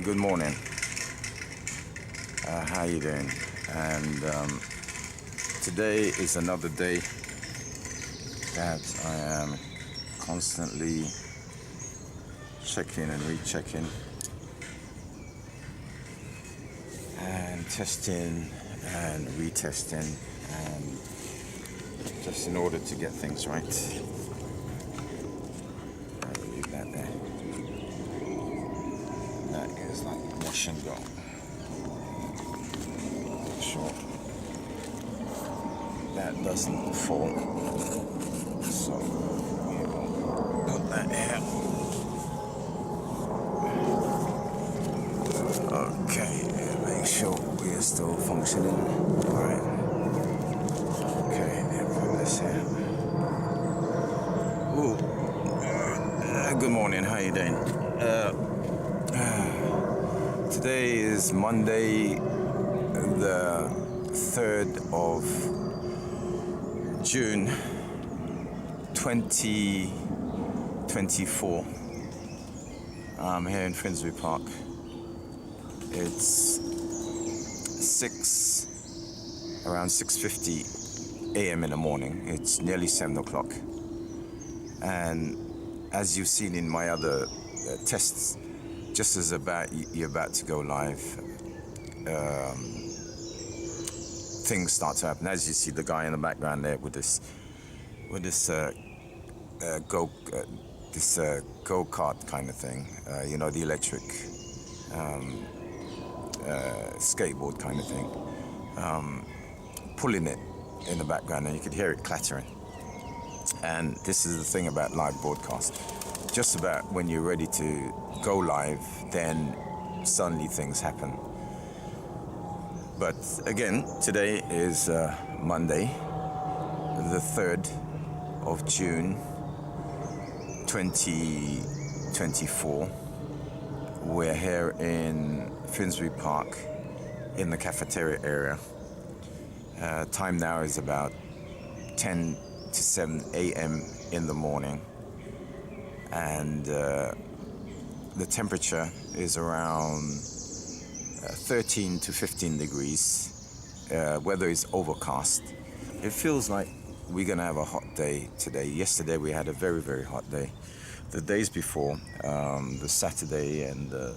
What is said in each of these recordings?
good morning. How you doing? And today is another day that I am constantly checking and rechecking and testing and retesting, and just in order to get things right. I'll leave that there. That is like wash and go. Make sure that doesn't fall. So we will put that here. Okay, make sure we are still functioning. Alright. Okay, put this here. Ooh. Good morning, how you doing? Today is Monday, the 3rd of June 2024. I'm here in Finsbury Park. It's around 6:50 a.m. in the morning. It's nearly 7 o'clock. And as you've seen in my other tests, just as you're about to go live, things start to happen. As you see the guy in the background there with this go-kart kind of thing, the electric skateboard kind of thing, pulling it in the background, and you could hear it clattering. And this is the thing about live broadcast. Just about when you're ready to go live, then suddenly things happen. But again, today is Monday, the 3rd of June 2024. We're here in Finsbury Park in the cafeteria area. Time now is about 10 to 7 a.m. in the morning, and the temperature is around 13 to 15 degrees. Weather is overcast. It feels like we're gonna have a hot day today. Yesterday we had a very, very hot day. The days before, the Saturday and the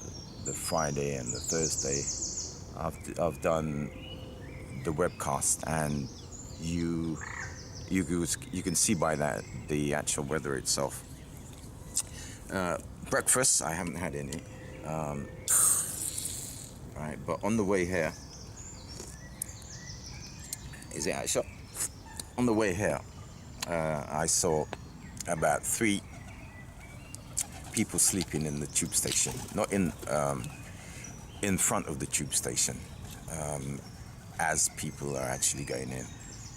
Friday and the Thursday, I've done the webcast, and you can see by that the actual weather itself. Breakfast, I haven't had any. Right, but on the way here, is it actually? On the way here, I saw about 3 people sleeping in the tube station, not in front of the tube station, as people are actually going in.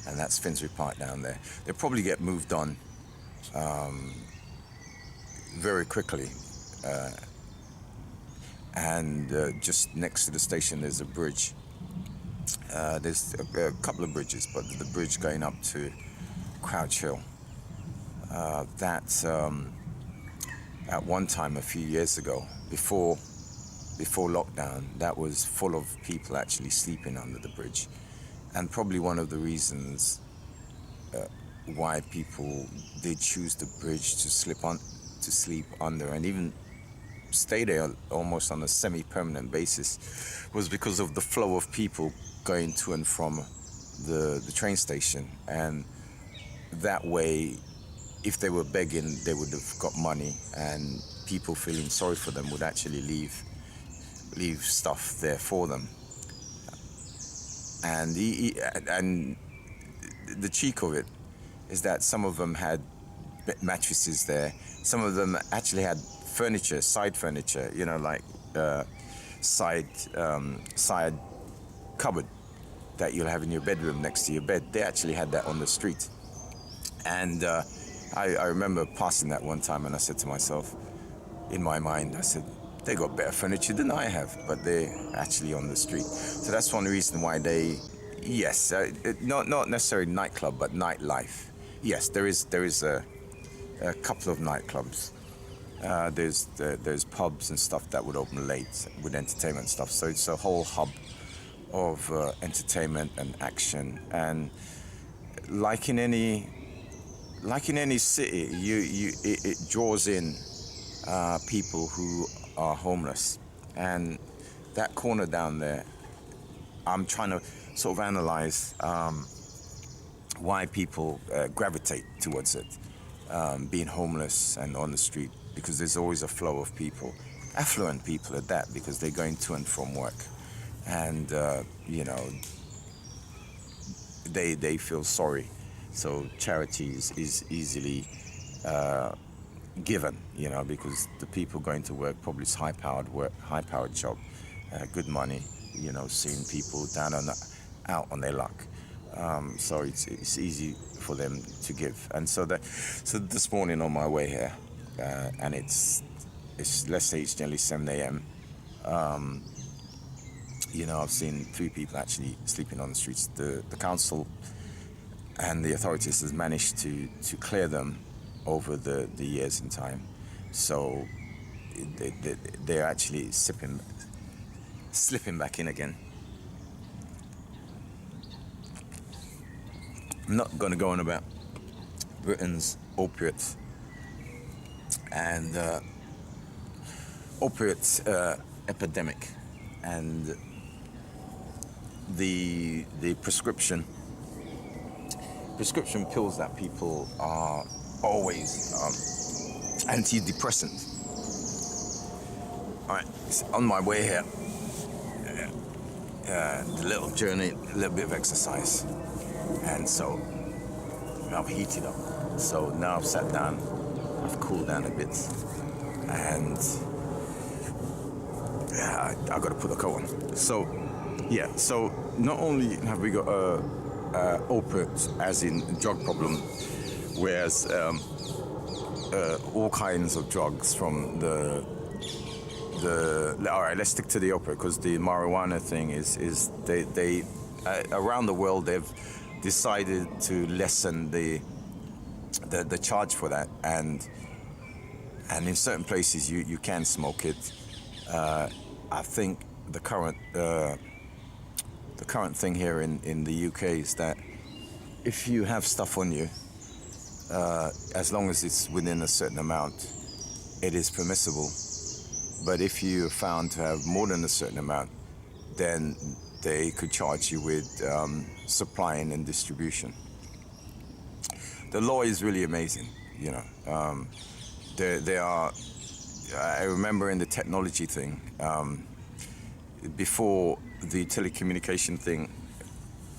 And that's Finsbury Park down there. They'll probably get moved on very quickly. And just next to the station there's a bridge. There's a couple of bridges, but the bridge going up to Crouch Hill. That's at one time a few years ago, before lockdown, that was full of people actually sleeping under the bridge. And probably one of the reasons why people did choose the bridge to sleep under, and even stay there almost on a semi-permanent basis, was because of the flow of people going to and from the train station. And that way, if they were begging, they would have got money, and people feeling sorry for them would actually leave stuff there for them. And the cheek of it is that some of them had mattresses there. Some of them actually had furniture, side furniture, like side cupboard that you'll have in your bedroom next to your bed. They actually had that on the street. And I remember passing that one time, and I said to myself, in my mind, I said, they got better furniture than I have, but they're actually on the street. So that's one reason why they, yes, not necessarily nightclub, but nightlife. Yes, there is a couple of nightclubs There's pubs and stuff that would open late with entertainment stuff. So it's a whole hub of entertainment and action. And like in any city, it draws in people who are homeless. And that corner down there, I'm trying to sort of analyze why people gravitate towards it, being homeless and on the street, because there's always a flow of people, affluent people at that, because they're going to and from work, and they feel sorry. So charity is easily given, because the people going to work probably is high-powered job, good money, seeing people down out on their luck. So it's easy for them to give. And so this morning on my way here, and it's let's say it's nearly 7 a.m. I've seen 3 people actually sleeping on the streets. The council and the authorities has managed to clear them over the years in time. So they're actually slipping back in again. I'm not going to go on about Britain's opiate and opiate epidemic and the prescription pills that people are always antidepressants. All right, on my way here, the little journey, a little bit of exercise, and so I've heated up. So now I've sat down, I've cooled down a bit, and I've got to put the coat on. So not only have we got opiate, as in drug problem, whereas all kinds of drugs from all right, let's stick to the opiate, because the marijuana thing is they around the world they've decided to lessen the charge for that, and in certain places you can smoke it. I think the current thing here in the UK is that if you have stuff on you, as long as it's within a certain amount, it is permissible. But if you are found to have more than a certain amount, then they could charge you with supplying and distribution. The law is really amazing, There are. I remember in the technology thing, before the telecommunication thing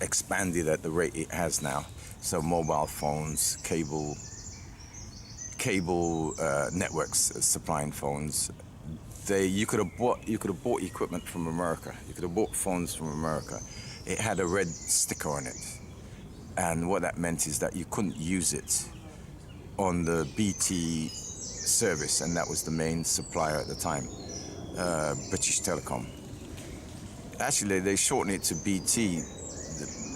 expanded at the rate it has now. So mobile phones, cable networks supplying phones. You could have bought equipment from America. You could have bought phones from America. It had a red sticker on it, and what that meant is that you couldn't use it on the BT service, and that was the main supplier at the time, British Telecom. Actually, they shortened it to BT,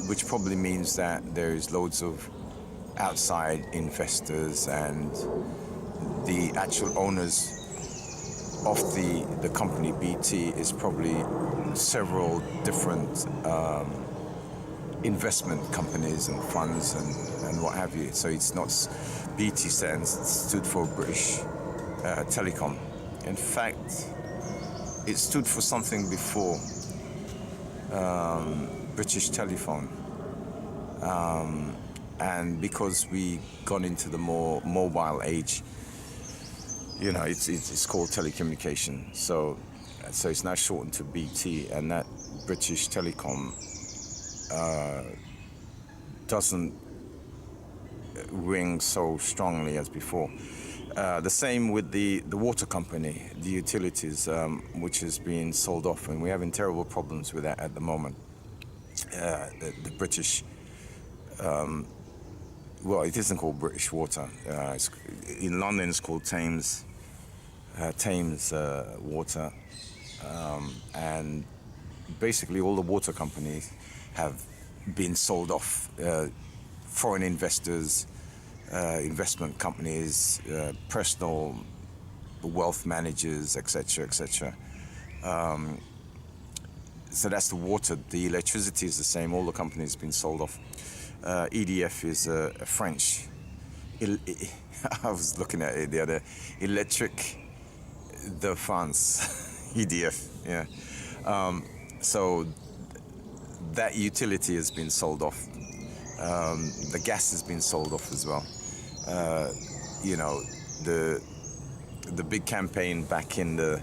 which probably means that there's loads of outside investors, and the actual owners of the company BT is probably several different investment companies and funds and what have you. So it's not BT stood for British Telecom. In fact, it stood for something before British Telephone, and because we gone into the more mobile age, it's called telecommunication. So it's now shortened to BT, and that British Telecom doesn't ring so strongly as before. The same with the water company, the utilities, which has been sold off, and we're having terrible problems with that at the moment. The British, well, it isn't called British Water. In London, it's called Thames Water, and basically all the water companies have been sold off. Foreign investors, investment companies, personal wealth managers, etc., etc. So that's the water. The electricity is the same. All the companies have been sold off. EDF is a French. I was looking at it the other. Electric de France, EDF. Yeah. So that utility has been sold off. The gas has been sold off as well. You know, the big campaign back in the,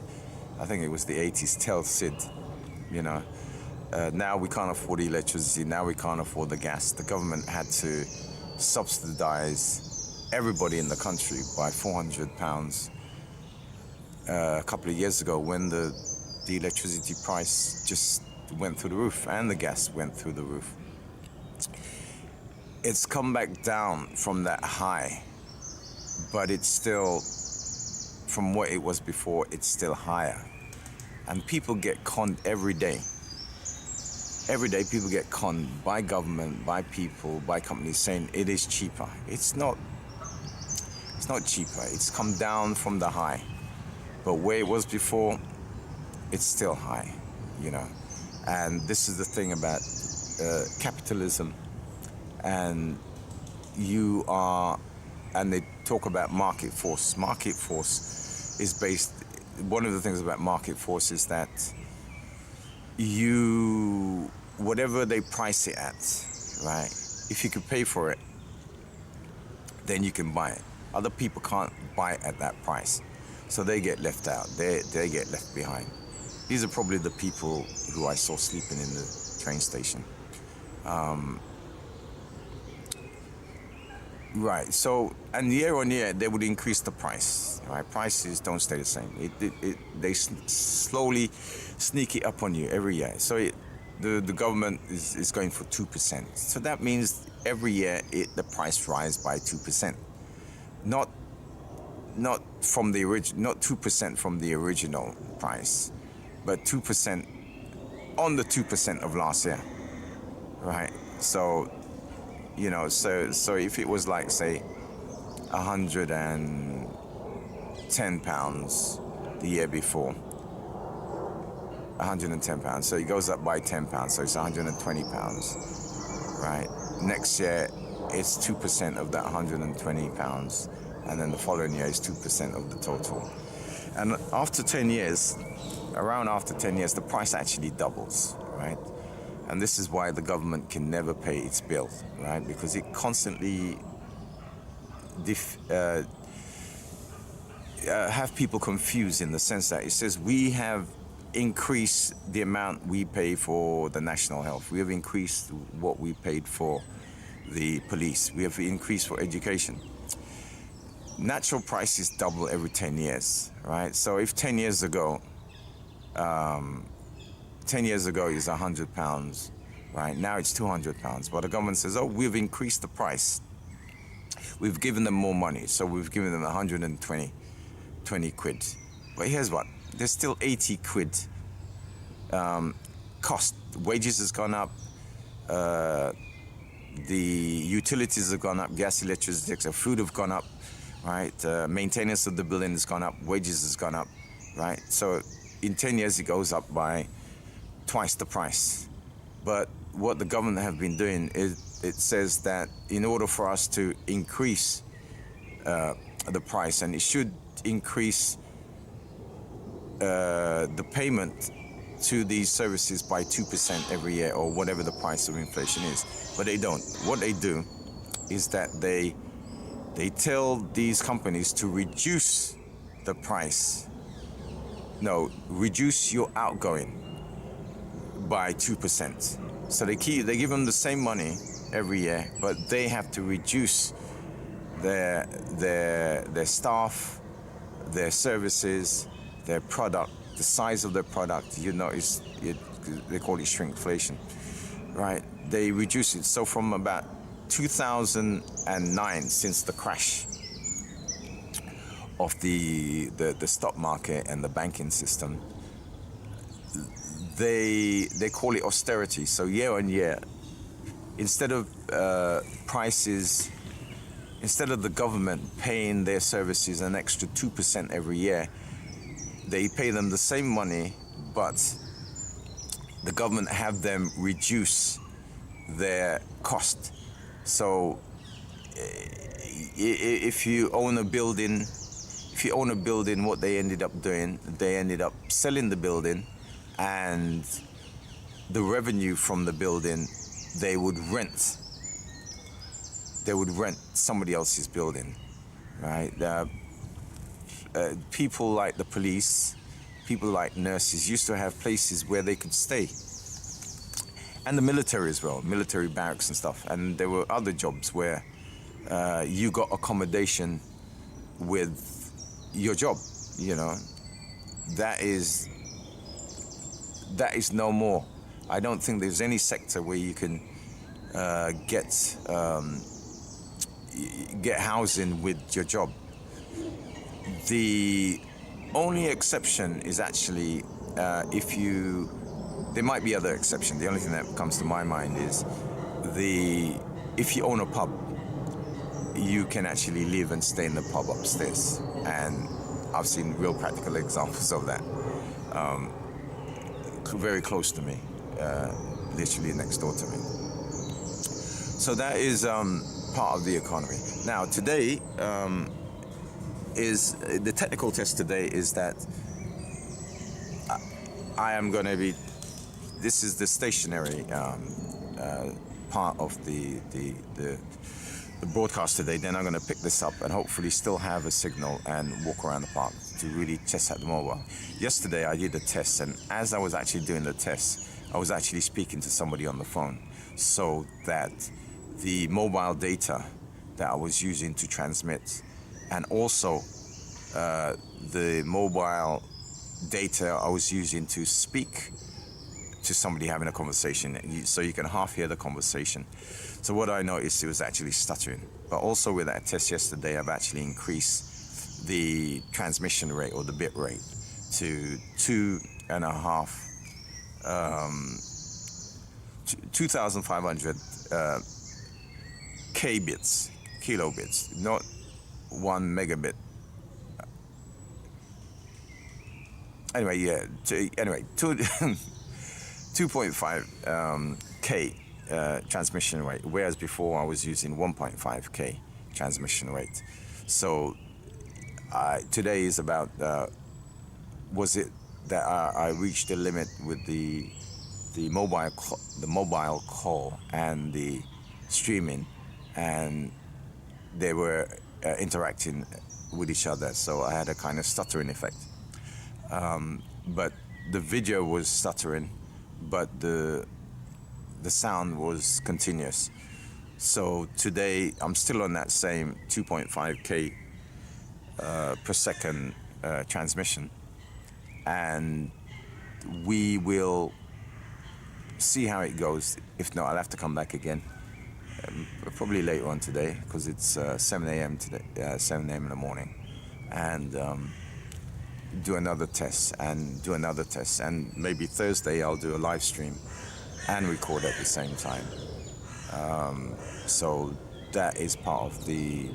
I think it was the 80s, Tell Sid, you know. Now we can't afford the electricity, now we can't afford the gas. The government had to subsidize everybody in the country by £400 a couple of years ago, when the electricity price just went through the roof and the gas went through the roof. It's come back down from that high, but it's still, from what it was before, it's still higher. And people get conned every day. Every day people get conned by government, by people, by companies saying it is cheaper. It's not cheaper. It's come down from the high. But where it was before, it's still high, you know. And this is the thing about capitalism. And they talk about market force. Market force is based, one of the things about market force is that whatever they price it at, right? If you could pay for it, then you can buy it. Other people can't buy it at that price. So they get left out, they get left behind. These are probably the people who I saw sleeping in the train station. Right, so, and year on year, they would increase the price, right? Prices don't stay the same. They slowly sneak it up on you every year. So the government is going for 2%. So that means every year the price rise by 2%. Not from the not 2% from the original price, but 2% on the 2% of last year, right? So, you know, so if it was like, say, £110 the year before, £110, so it goes up by £10, so it's £120, right? Next year, it's 2% of that £120, and then the following year is 2% of the total. And after 10 years, around after 10 years, the price actually doubles, right? And this is why the government can never pay its bill, right? Because it constantly have people confused, in the sense that it says we have increased the amount we pay for the national health. We have increased what we paid for the police. We have increased for education. Natural prices double every 10 years, right? So if 10 years ago is £100, right? Now it's £200. But the government says, oh, we've increased the price. We've given them more money. So we've given them 120 quid. But here's what, there's still 80 quid cost. Wages has gone up. The utilities have gone up. Gas, electricity, etc. Food have gone up, right? Maintenance of the building has gone up. Wages has gone up, right? So in 10 years, it goes up by twice the price. But what the government have been doing is, it says that in order for us to increase the price, and it should increase the payment to these services by 2% every year, or whatever the price of inflation is. But they don't. What they do is that they tell these companies to reduce the price. No, reduce your outgoing by 2%. So they give them the same money every year, but they have to reduce their staff, their services, their product, the size of their product. You know, they call it shrinkflation, right? They reduce it. So from about 2009, since the crash of the stock market and the banking system, they call it austerity. So year on year, instead of instead of the government paying their services an extra 2% every year, they pay them the same money, but the government have them reduce their cost. So if you own a building, what they ended up doing, they ended up selling the building, and the revenue from the building, they would rent somebody else's building, right? People like the police, people like nurses used to have places where they could stay. And the military as well, military barracks and stuff. And there were other jobs where you got accommodation with your job, you know. That is no more. I don't think there's any sector where you can get housing with your job. The only exception is actually there might be other exceptions. The only thing that comes to my mind is if you own a pub, you can actually live and stay in the pub upstairs. And I've seen real practical examples of that. Very close to me, literally next door to me. So that is part of the economy. Now today is the technical test today is that I am going to be. This is the stationary part of the broadcast today. Then I'm going to pick this up and hopefully still have a signal and walk around the park to really test out the mobile. Yesterday I did a test, and as I was actually doing the test, I was actually speaking to somebody on the phone, so that the mobile data that I was using to transmit, and also the mobile data I was using to speak to somebody having a conversation, so you can half hear the conversation. So what I noticed, it was actually stuttering. But also with that test yesterday, I've actually increased the transmission rate, or the bit rate, to 2,500 kilobits, not 1 megabit. Anyway, 2.5 K transmission rate, whereas before I was using 1.5 K transmission rate. So today is about, was it that I reached the limit with the mobile call and the streaming, and they were interacting with each other, so I had a kind of stuttering effect. But the video was stuttering, but the sound was continuous. So today I'm still on that same 2.5 K per second transmission, and we will see how it goes. If not, I'll have to come back again, probably later on today, because it's 7 a.m. today, 7 a.m. in the morning, and do another test, and maybe Thursday I'll do a live stream and record at the same time. So that is part of the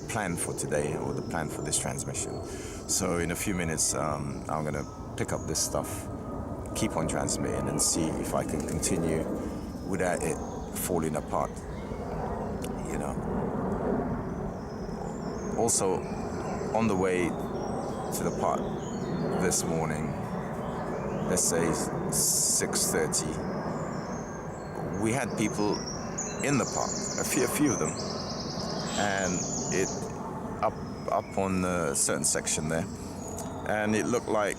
plan for today, or the plan for this transmission. So in a few minutes I'm gonna pick up this stuff, keep on transmitting, and see if I can continue without it falling apart, you know. Also, on the way to the park this morning, let's say 6:30, we had people in the park, a few of them, and it up on a certain section there, and it looked like,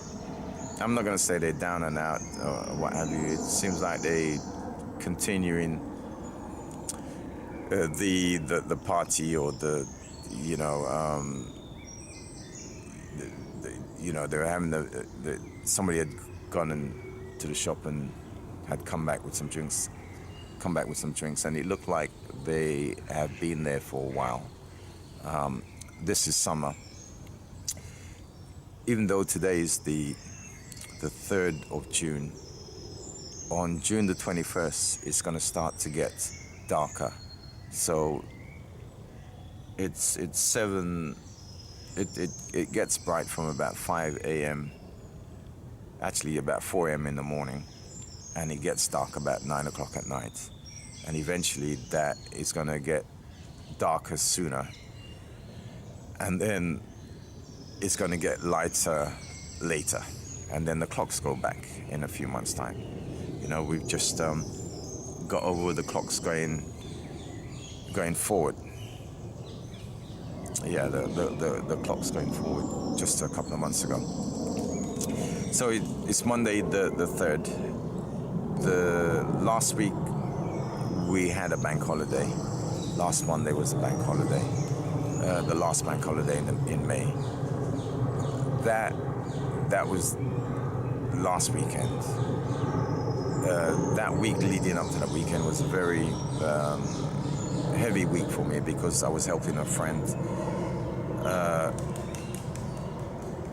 I'm not going to say they're down and out or what have you. It seems like they continuing the party, or they were having somebody had gone into the shop and had come back with some drinks, and it looked like they have been there for a while. This is summer. Even though today is the 3rd of June, on June the 21st, it's going to start to get darker. So it's 7. It gets bright from about 5 a.m. Actually, about 4 a.m. in the morning, and it gets dark about 9 o'clock at night. And eventually, that is going to get darker sooner, and then it's going to get lighter later, and then the clocks go back in a few months' time. You know, we've just got over the clocks going forward. Yeah, the clock's going forward just a couple of months ago. So it's Monday the 3rd. The last week we had a bank holiday. Last Monday was a bank holiday. The last bank holiday in May. That was last weekend. That week leading up to that weekend was a very heavy week for me, because I was helping a friend,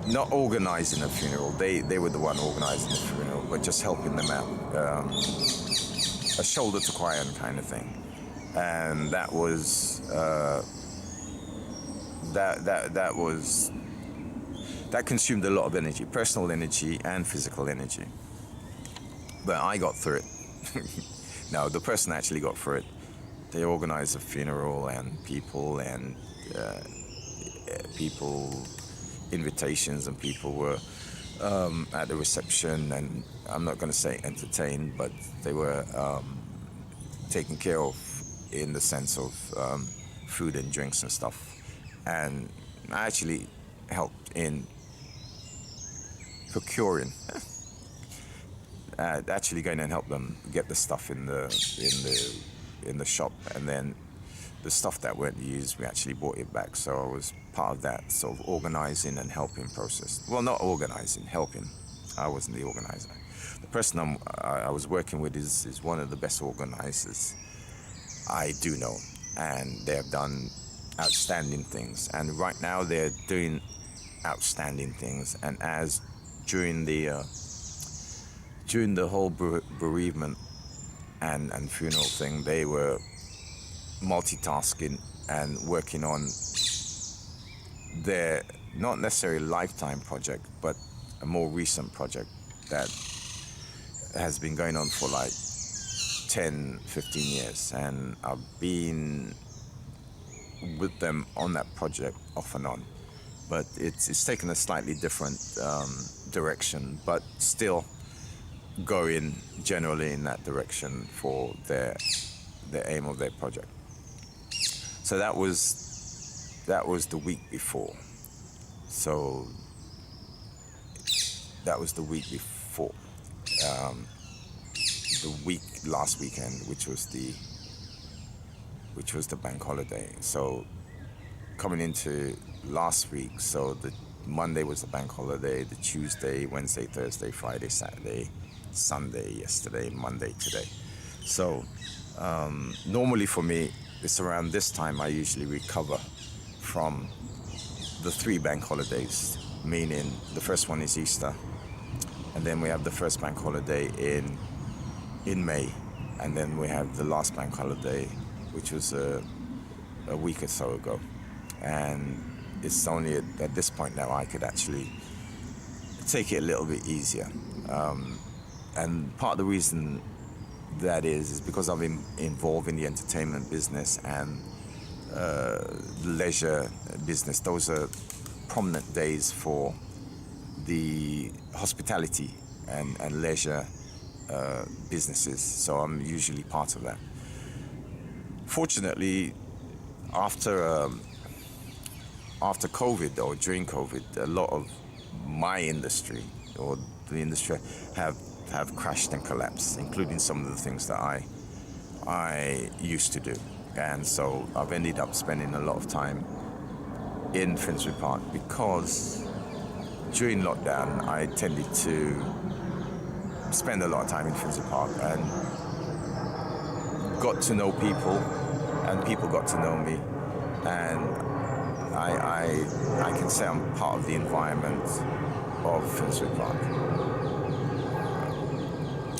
not organizing a funeral. They were the one organizing the funeral, but just helping them out. A shoulder to cry on kind of thing. And that was that consumed a lot of energy, personal energy and physical energy. But I got through it. No, the person actually got through it. They organized a funeral, and people invitations, and people were at the reception, and I'm not going to say entertained, but they were taken care of in the sense of food and drinks and stuff. And I actually helped in procuring, actually going and help them get the stuff in the shop, and then the stuff that weren't used, we actually brought it back. So I was part of that sort of organizing and helping process. Well, not organizing, helping. I wasn't the organizer. The person I was working with is one of the best organizers I do know, and they have done outstanding things. And right now they're doing outstanding things. And as during the whole bereavement and funeral thing, they were multitasking and working on their not necessarily lifetime project, but a more recent project that has been going on for like 10, 15 years. And I've been with them on that project off and on, but it's taken a slightly different direction, but still going generally in that direction for the aim of their project. So that was the week before. So that was the week before. The week last weekend, which was the bank holiday. So coming into last week, so the Monday was the bank holiday, the Tuesday, Wednesday, Thursday, Friday, Saturday, Sunday, yesterday, Monday, today. So normally for me, it's around this time I usually recover from the 3 bank holidays, meaning the first one is Easter, and then we have the first bank holiday in May, and then we have the last bank holiday, which was a week or so ago. And it's only at this point now I could actually take it a little bit easier. And part of the reason that is because I've been involved in the entertainment business and leisure business. Those are prominent days for the hospitality and leisure businesses, so I'm usually part of that. Fortunately, after COVID or during COVID, a lot of my industry or the industry have crashed and collapsed, including some of the things that I used to do. And so I've ended up spending a lot of time in Finsbury Park, because during lockdown I tended to spend a lot of time in Finsbury Park and got to know people, and people got to know me, and I can say I'm part of the environment of Finsbury Park.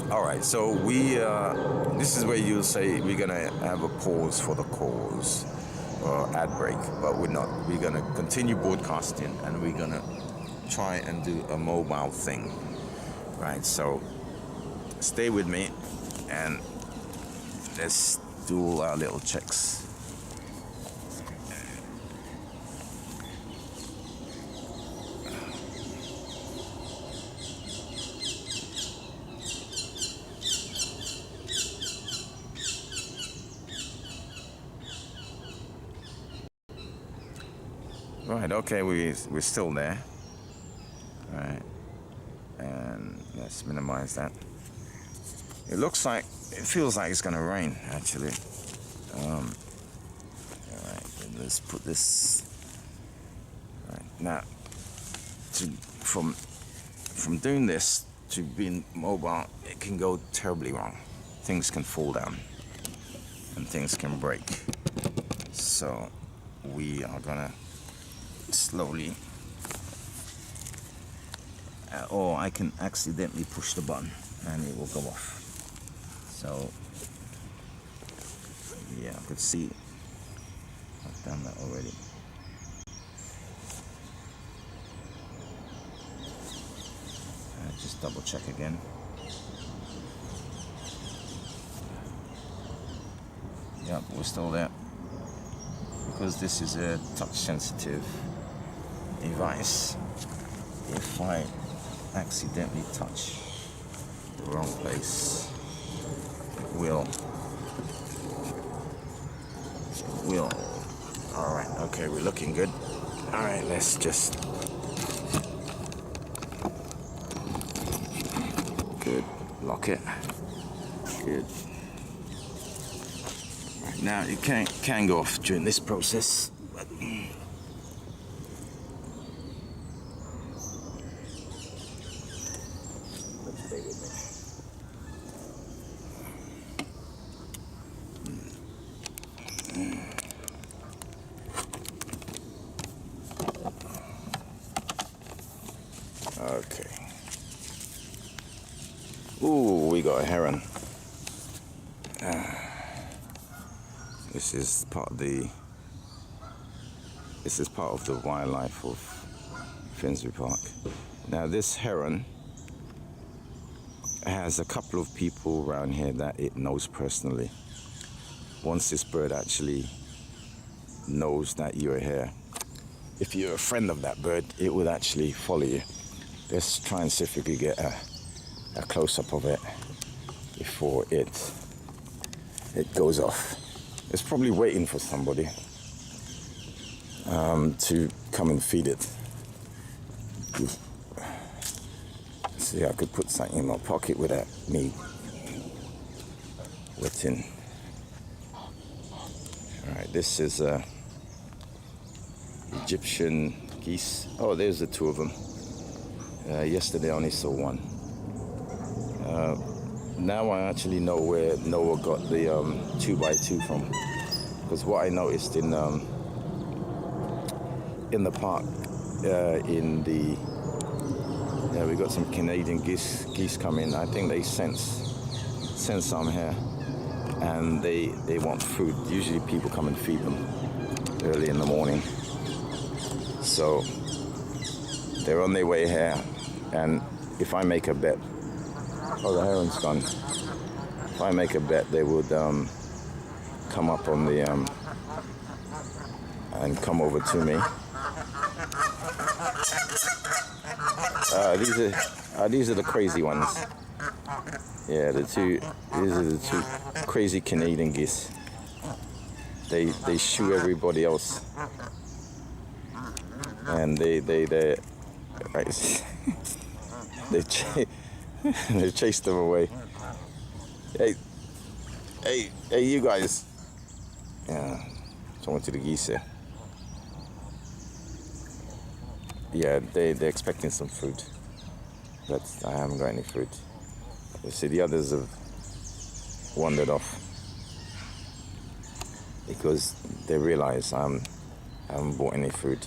All right, so this is where you'll say we're gonna have a pause for the cause, or ad break, but we're not. We're gonna continue broadcasting, and we're gonna try and do a mobile thing, right? So stay with me, and let's do all our little checks. Right, okay, we're still there. All right, and let's minimize that. It feels like it's gonna rain, actually. All right, let's put this right now. From doing this to being mobile, it can go terribly wrong. Things can fall down, and things can break. So we are gonna slowly, or I can accidentally push the button and it will go off. So yeah, I could see I've done that already. Just double check again. Yep, we're still there. Because this is a touch sensitive device, if I accidentally touch the wrong place, it will. All right, okay, we're looking good. All right, let's just. Good, lock it. Good. Right, now it can go off during this process, but stay with me. Okay. Ooh, we got a heron. This is part of the wildlife of Finsbury Park. Now this heron has a couple of people around here that it knows personally. Once this bird actually knows that you're here, if you're a friend of that bird, it would actually follow you. Let's try and see if we can get a close-up of it before it goes off. It's probably waiting for somebody to come and feed it. See, I could put something in my pocket without me wetting. All right, this is Egyptian geese. Oh, there's the two of them. Yesterday I only saw one. Now I actually know where Noah got the 2x2 from, because what I noticed in the park, we got some Canadian geese coming. I think they sense I'm here, and they want food. Usually people come and feed them early in the morning, so they're on their way here. And if I make a bet, oh, the heron's gone. If I make a bet, they would come up on the and come over to me. These are the crazy ones. Yeah, these are the two crazy Canadian geese. They shoo everybody else, and they right. They chase them away. Hey, you guys. Yeah, talking to the geese here. Yeah, they're expecting some food, but I haven't got any food. You see, the others have wandered off because they realize I haven't bought any food.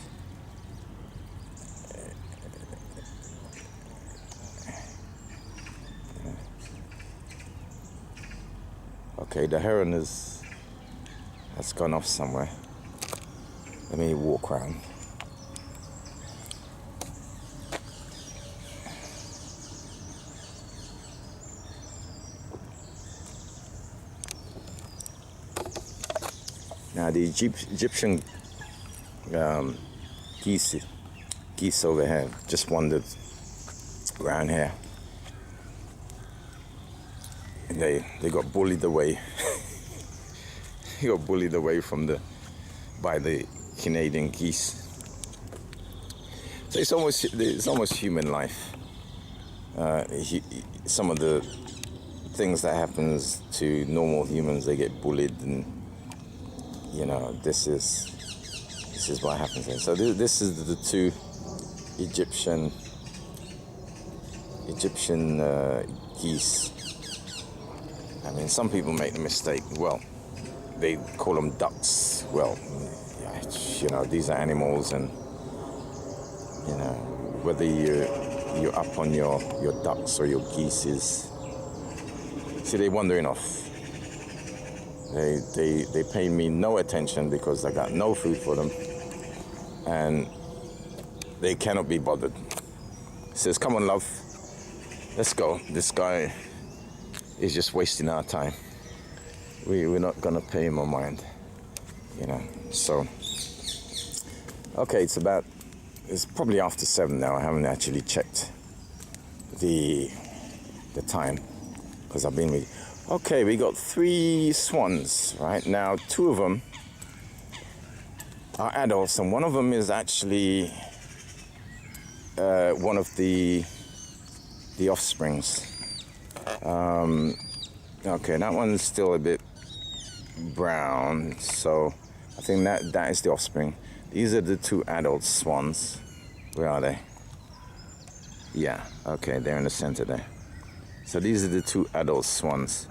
Okay, the heron has gone off somewhere. Let me walk around. Now the Egyptian geese over here just wandered around here. And they got bullied away. They got bullied away by the Canadian geese. So it's almost human life. Some of the things that happens to normal humans, they get bullied, and you know, this is what happens here. So this is the two Egyptian geese. I mean, some people make the mistake. Well, they call them ducks. Well, you know, these are animals, and you know, whether you're up on your ducks or your geese is. See, they're wandering off. They pay me no attention because I got no food for them, and they cannot be bothered. He says, "Come on, love, let's go. This guy is just wasting our time. We're not gonna pay him no mind, you know." So, okay, it's probably after 7 now. I haven't actually checked the time because I've been with. Okay, we got 3 swans right now. 2 of them are adults, and one of them is actually one of the offsprings. Okay, that one's still a bit brown, so I think that is the offspring. These are the 2 adult swans. Where are they? Yeah, okay, they're in the center there. So these are the 2 adult swans.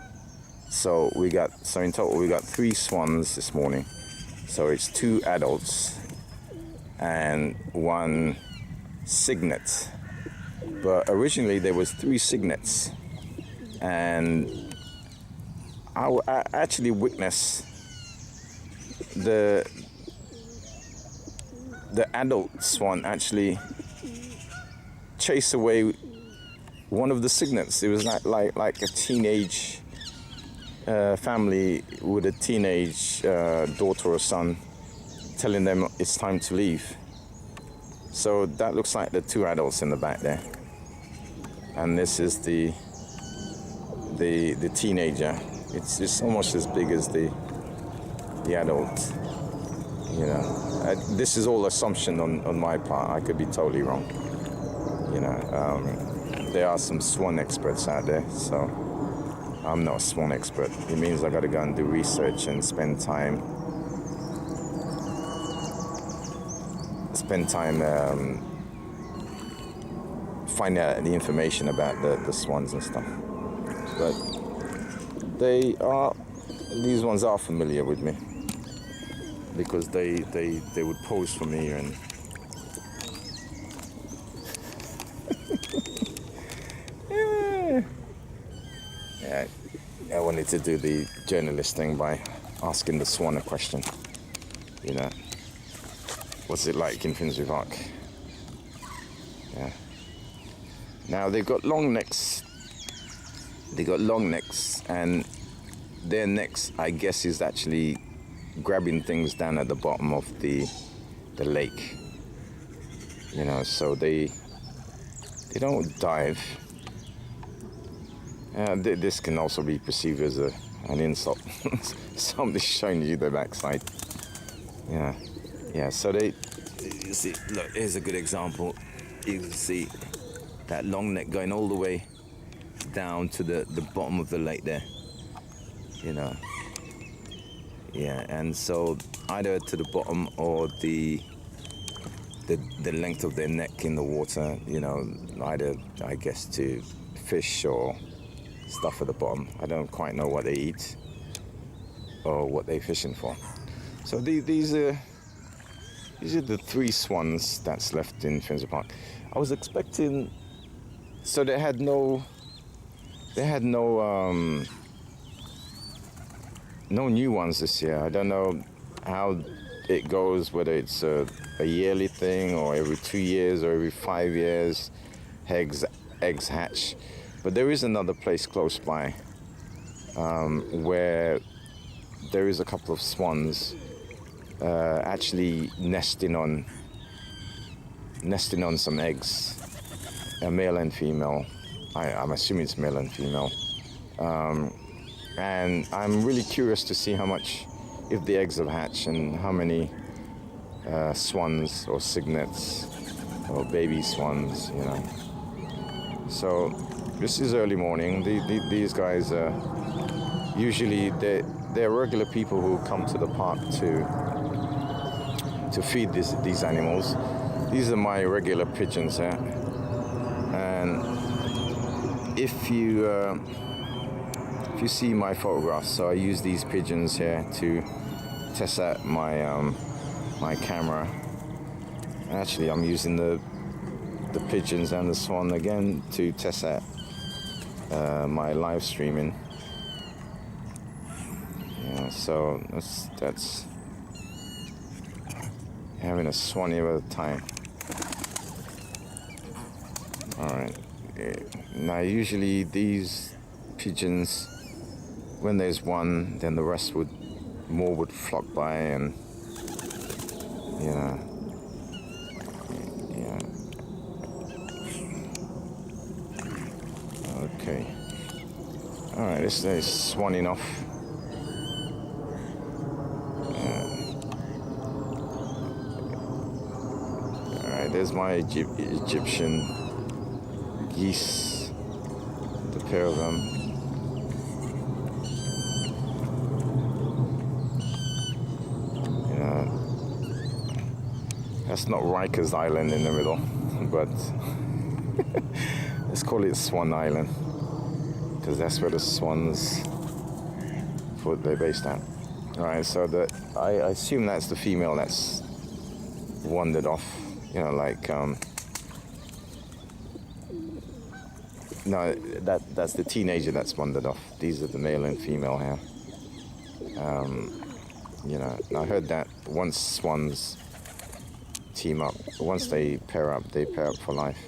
So in total we got 3 swans this morning. So it's 2 adults and 1 cygnet. But originally there was 3 cygnets, and I actually witnessed the adult swan actually chase away one of the cygnets. It was like a teenage family with a teenage daughter or son telling them it's time to leave. So that looks like the 2 adults in the back there, and this is the teenager. It's almost as big as the adult. You know, this is all assumption on my part. I could be totally wrong. You know, there are some swan experts out there, so I'm not a swan expert. It means I got to go and do research and spend time finding out the information about the swans and stuff. But these ones are familiar with me because they would pose for me and yeah, I wanted to do the journalist thing by asking the swan a question. You know, what's it like in Finsbury Park? Yeah. Now they've got long necks. And their necks, I guess, is actually grabbing things down at the bottom of the lake. You know, so they don't dive. This can also be perceived as an insult. Somebody's showing you their backside. Yeah. So you see, look, here's a good example. You can see that long neck going all the way down to the bottom of the lake there. You know. Yeah, and so either to the bottom or the length of their neck in the water, you know, either, I guess, to fish or stuff at the bottom. I don't quite know what they eat or what they're fishing for. So these are the 3 swans that's left in Finsbury Park. I was expecting, so they had no new ones this year. I don't know how it goes, whether it's a yearly thing or every 2 years or every 5 years, eggs hatch. But there is another place close by where there is a couple of swans actually nesting on some eggs, a male and female. I'm assuming it's male and female. And I'm really curious to see how much, if the eggs have hatched, and how many swans or cygnets or baby swans, you know. So this is early morning. These guys are usually they're regular people who come to the park to feed these animals. These are my regular pigeons here, and if you see my photographs, so I use these pigeons here to test out my camera. Actually, I'm using the pigeons and the swan again to test out my live streaming. Yeah, so that's having a swanny at a time. All right. Now, usually these pigeons, when there's one, then the rest would flock by, and yeah. Okay. All right, this is swanning off. All right, there's my Egyptian geese, the pair of them. That's not Rikers Island in the middle, but let's call it Swan Island, because that's where the swans they're based at. All right, so I assume that's the female that's wandered off, you know, like no, that's the teenager that's wandered off. These are the male and female here. You know, I heard that once swans team up, once they pair up for life.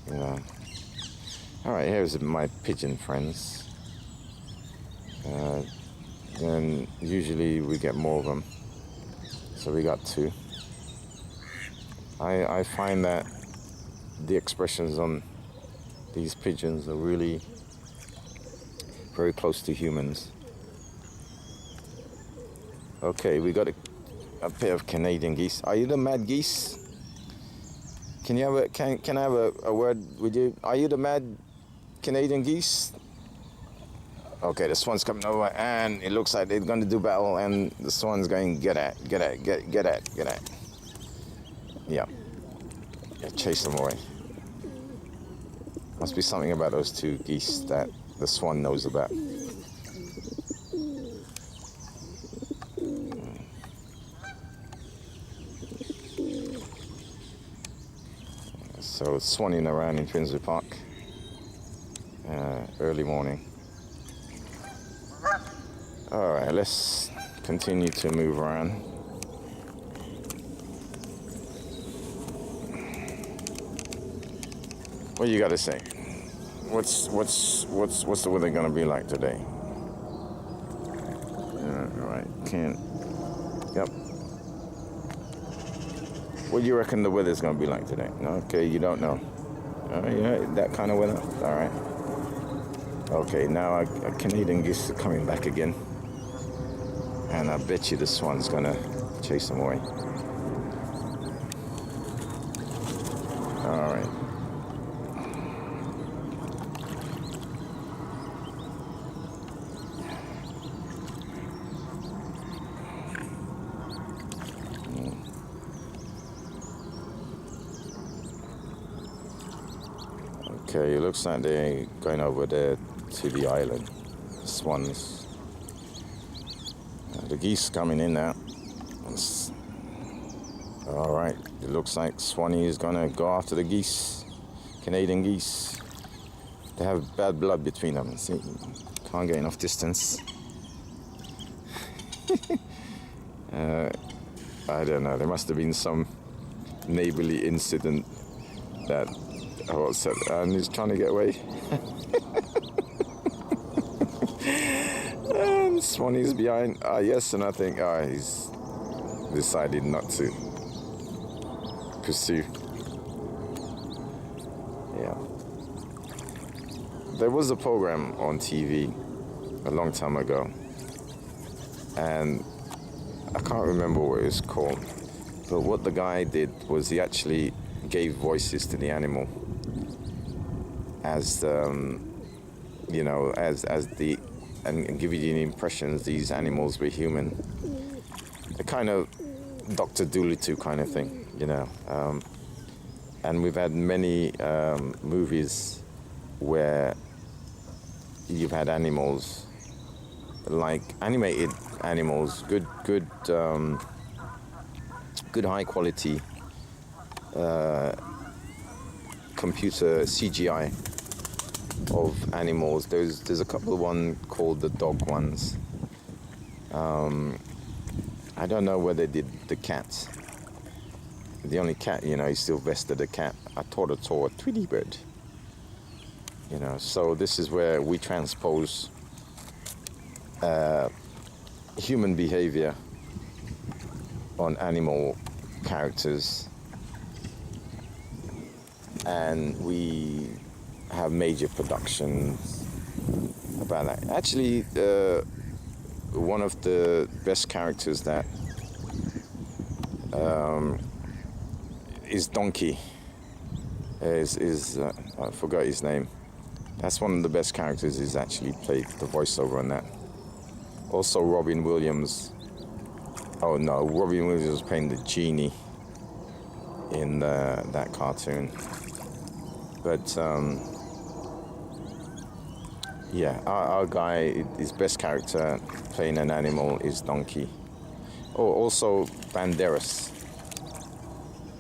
You know. All right, here's my pigeon friends. Then usually we get more of them, so we got 2. I find that the expressions on these pigeons are really very close to humans. Okay, we got a pair of Canadian geese. Are you the mad geese? Can you have can I have a word with you? Are you the mad Canadian geese? Okay, the swan's coming over, and it looks like they're going to do battle, and the swan's going get at. Yeah, chase them away. Must be something about those 2 geese that the swan knows about. So it's swanning around in Finsbury Park, early morning. All right, let's continue to move around. What you got to say? What's the weather gonna be like today? All right, can't. Yep. What do you reckon the weather's going to be like today? Okay, you don't know. Yeah, that kind of weather? All right. Okay, now a Canadian geese are coming back again. And I bet you the swan's going to chase them away. All right. Okay, it looks like they're going over there to the island. Swans. The geese coming in now. All right, it looks like Swanee is gonna go after the geese, Canadian geese. They have bad blood between them. See, can't get enough distance. I don't know, there must have been some neighborly incident that and he's trying to get away. And Swanee's behind. Yes, and I think he's decided not to pursue. Yeah. There was a program on TV a long time ago, and I can't remember what it was called, but what the guy did was he actually gave voices to the animal as you know, as the, and give you the impressions these animals were human. A kind of Dr. Dolittle kind of thing, you know. And we've had many movies where you've had animals, like animated animals, good high quality computer CGI of animals. There's a couple of one called the dog ones. I don't know where they did the cats. The only cat, you know, is Sylvester the cat. I taught a Tweety bird. You know, so this is where we transpose human behavior on animal characters, and we have major productions about that. Actually, one of the best characters that is Donkey. I forgot his name. That's one of the best characters. He's actually played the voiceover on that. Also, Robin Williams. Oh no, Robin Williams was playing the genie in that cartoon. But yeah, our guy, his best character playing an animal is Donkey. Oh, also Banderas.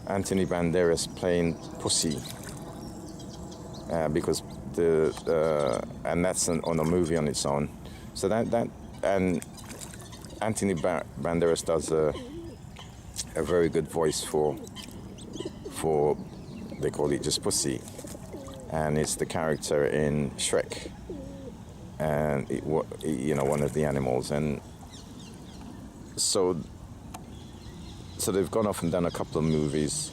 Anthony Banderas playing Pussy. Because and that's on a movie on its own. So that and Anthony Banderas does a very good voice for they call it just Pussy, and it's the character in Shrek, and you know, one of the animals. And so they've gone off and done a couple of movies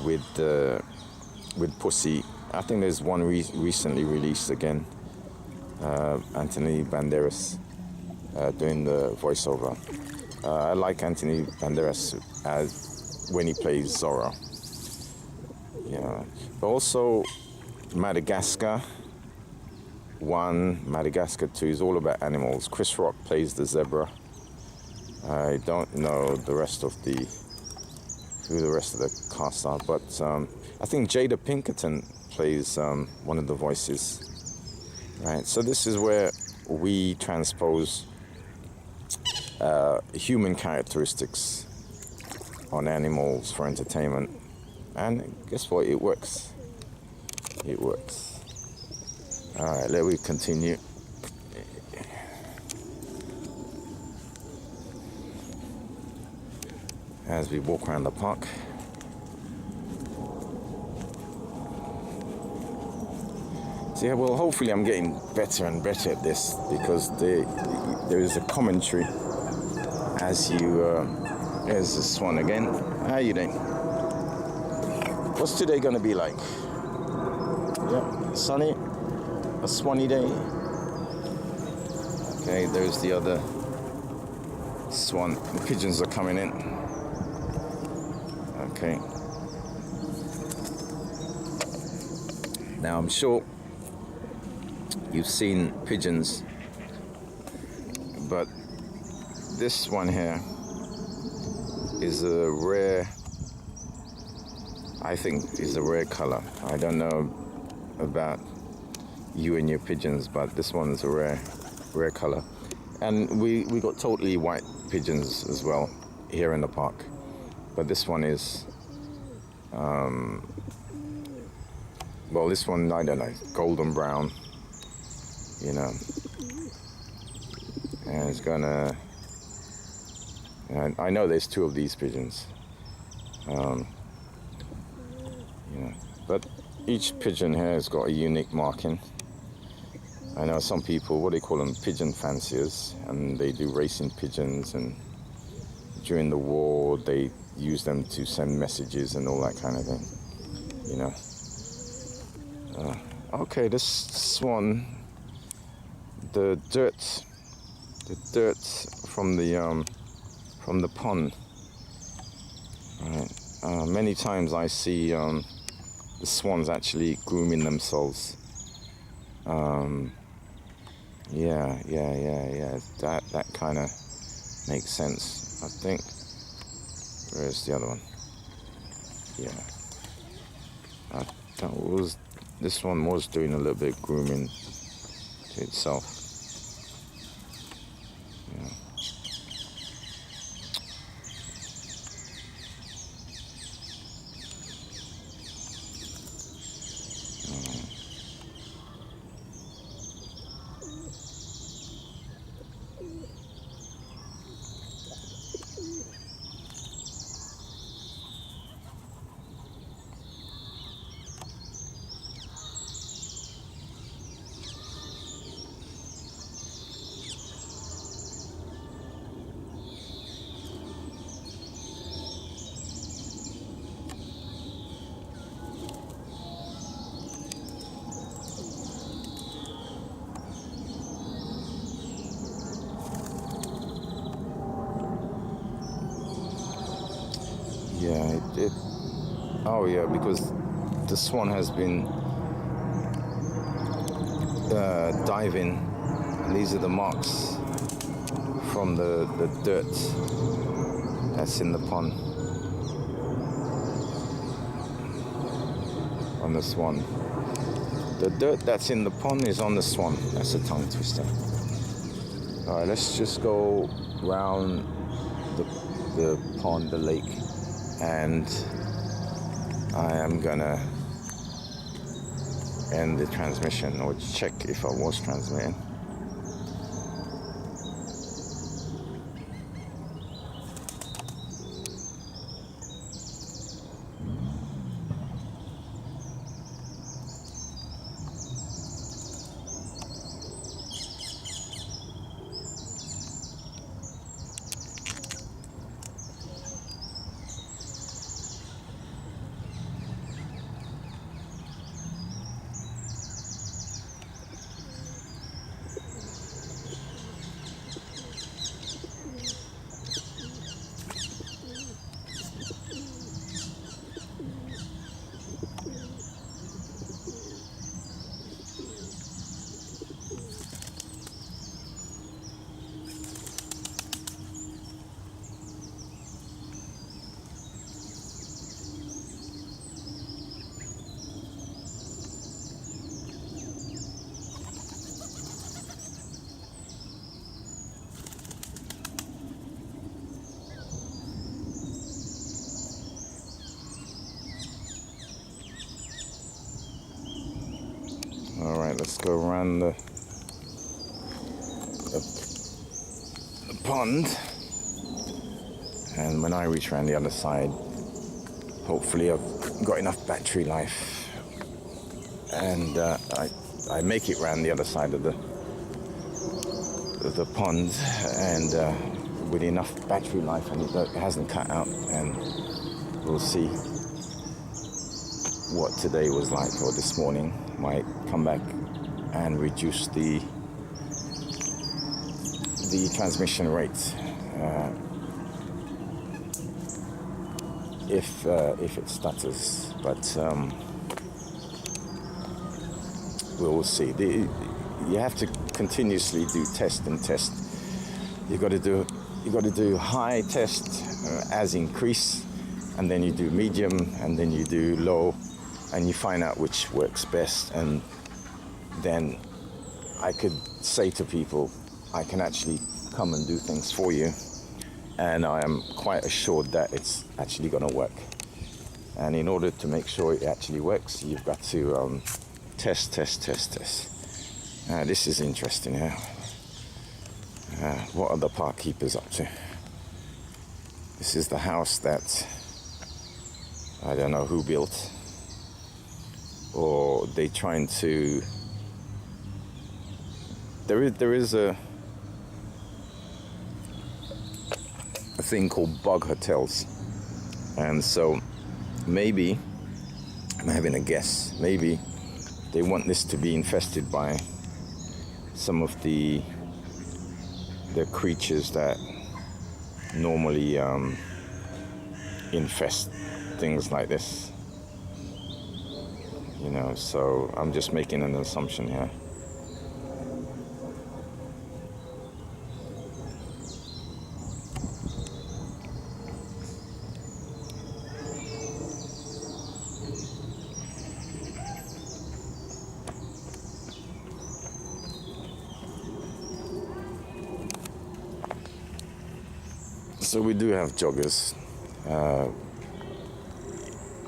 with Pussy. I think there's one recently released again. Anthony Banderas doing the voiceover. I like Anthony Banderas as when he plays Zorro. Yeah. But also Madagascar 1, Madagascar 2 is all about animals. Chris Rock plays the zebra. I don't know who the rest of the cast are, but I think Jada Pinkerton plays one of the voices. Right. So this is where we transpose human characteristics on animals for entertainment, and guess what? It works. It works. All right, let me continue. As we walk around the park. So yeah, well, hopefully I'm getting better and better at this, because there is a commentary as you. Here's this one again. How you doing? What's today going to be like? Yeah, sunny, a swanny day. Okay, there's the other swan. The pigeons are coming in. Okay. Now I'm sure you've seen pigeons, but this one here is a rare, I think is a rare color. I don't know about you and your pigeons, but this one is a rare color. And we got totally white pigeons as well here in the park, but this one is well, this one, I don't know, golden brown, you know, and it's gonna And I know there's 2 of these pigeons. But each pigeon here has got a unique marking. I know some people, what they call them, pigeon fanciers, and they do racing pigeons, and during the war they use them to send messages and all that kind of thing, okay, this swan, the dirt from the pond, right? Many times I see the swans actually grooming themselves. Yeah. That kind of makes sense, I think. Where's the other one? Yeah. This one was doing a little bit of grooming to itself. Yeah. Oh yeah, because the swan has been diving. These are the marks from the dirt that's in the pond on the swan. The dirt that's in the pond is on the swan. That's a tongue twister. All right, let's just go round the pond, the lake, and I am gonna end the transmission, or check if I was transmitting. All right, let's go around the pond, and when I reach around the other side, hopefully I've got enough battery life, and I make it around the other side of the pond, and with enough battery life, and it hasn't cut out, and we'll see what today was like, or this morning. Might come back and reduce the transmission rate if it stutters, but we'll see. You have to continuously do test and test. You got to do high test as increase, and then you do medium, and then you do low, and you find out which works best. And then I could say to people, I can actually come and do things for you, and I am quite assured that it's actually going to work. And in order to make sure it actually works, you've got to test. This is interesting. What are the park keepers up to? This is the house that I don't know who built, or they trying to. There is a thing called bug hotels, and so maybe I'm having a guess. Maybe they want this to be infested by some of the creatures that normally infest things like this. You know, so I'm just making an assumption here. So we do have joggers.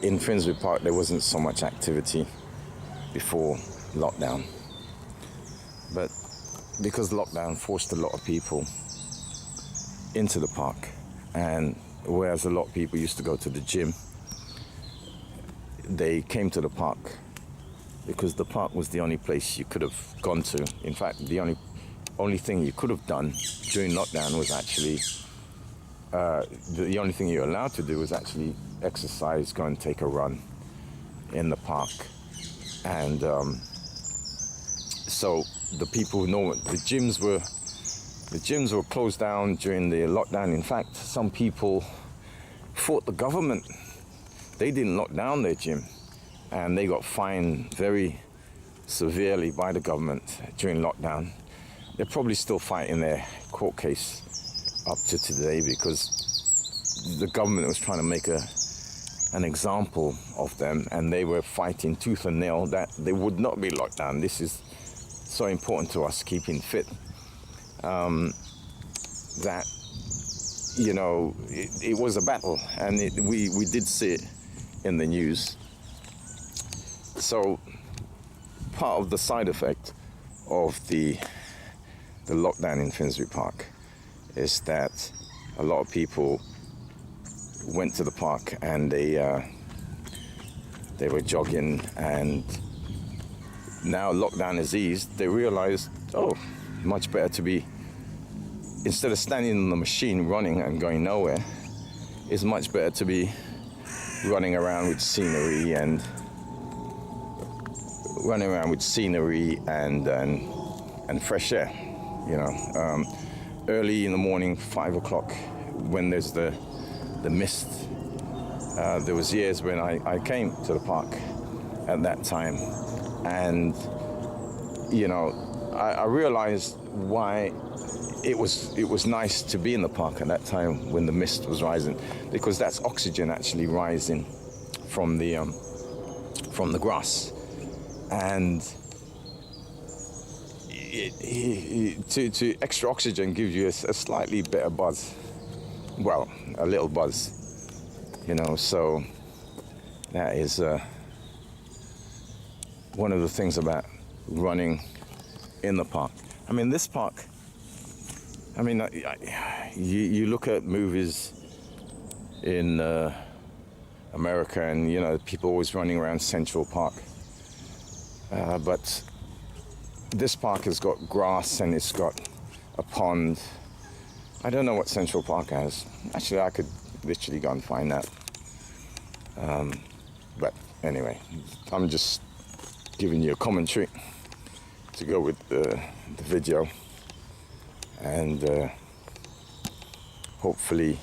In Finsbury Park, there wasn't so much activity before lockdown. But because lockdown forced a lot of people into the park, and whereas a lot of people used to go to the gym, they came to the park because the park was the only place you could have gone to. In fact, the only thing you could have done during lockdown was actually the only thing you're allowed to do was actually exercise, go and take a run in the park. And so the people who know the gyms were closed down during the lockdown. In fact, some people fought the government. They didn't lock down their gym, and they got fined very severely by the government during lockdown. They're probably still fighting their court case up to today, because the government was trying to make an example of them, and they were fighting tooth and nail that they would not be locked down. This is so important to us, keeping fit, that, you know, it was a battle, and we did see it in the news. So part of the side effect of the lockdown in Finsbury Park is that a lot of people went to the park and they were jogging, and now lockdown is eased, they realized, oh, much better to be, instead of standing on the machine running and going nowhere, it's much better to be running around with scenery and fresh air, you know. Early in the morning, 5 o'clock, when there's the mist. There was years when I came to the park at that time, and you know, I realized why it was nice to be in the park at that time when the mist was rising, because that's oxygen actually rising from the grass, and to extra oxygen gives you a slightly better buzz. Well, a little buzz, you know. So that is one of the things about running in the park. I mean, this park, I mean, you look at movies in America, and you know, people always running around Central Park, but this park has got grass and it's got a pond. I don't know what Central Park has. Actually, I could literally go and find that. But anyway, I'm just giving you a commentary to go with the video, and hopefully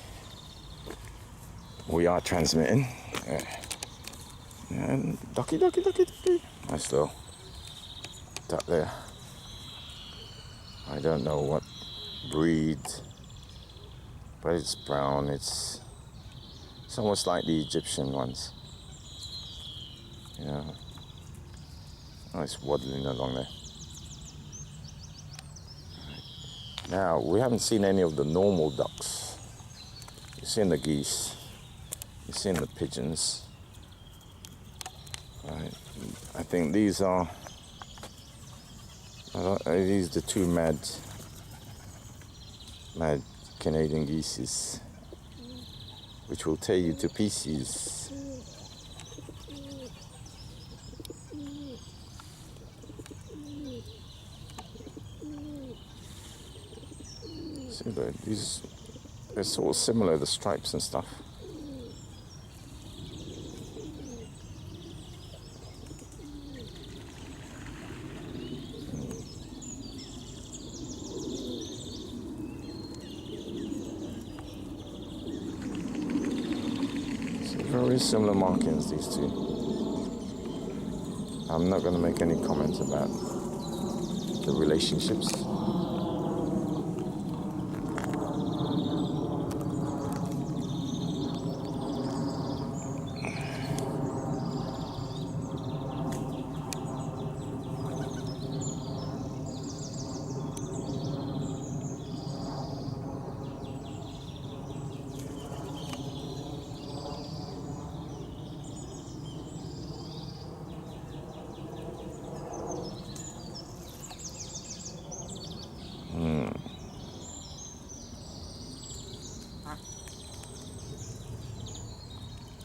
we are transmitting. And ducky. Nice little duck there. I don't know what breed, but it's brown. It's almost like the Egyptian ones. You know, oh, it's waddling along there. Now, we haven't seen any of the normal ducks. You've seen the geese. You've seen the pigeons. Right. I think these are the two mad Canadian geese. which will tear you to pieces. See, they're sort of similar, the stripes and stuff. Very similar markings, these two. I'm not going to make any comments about the relationships.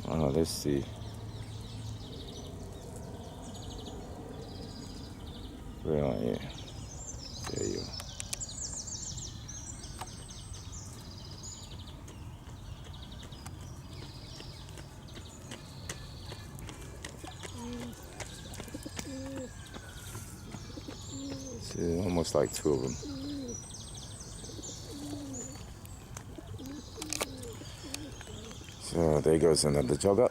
Oh, let's see. Where are you? There you are. See, almost like two of them. So there goes another jogger.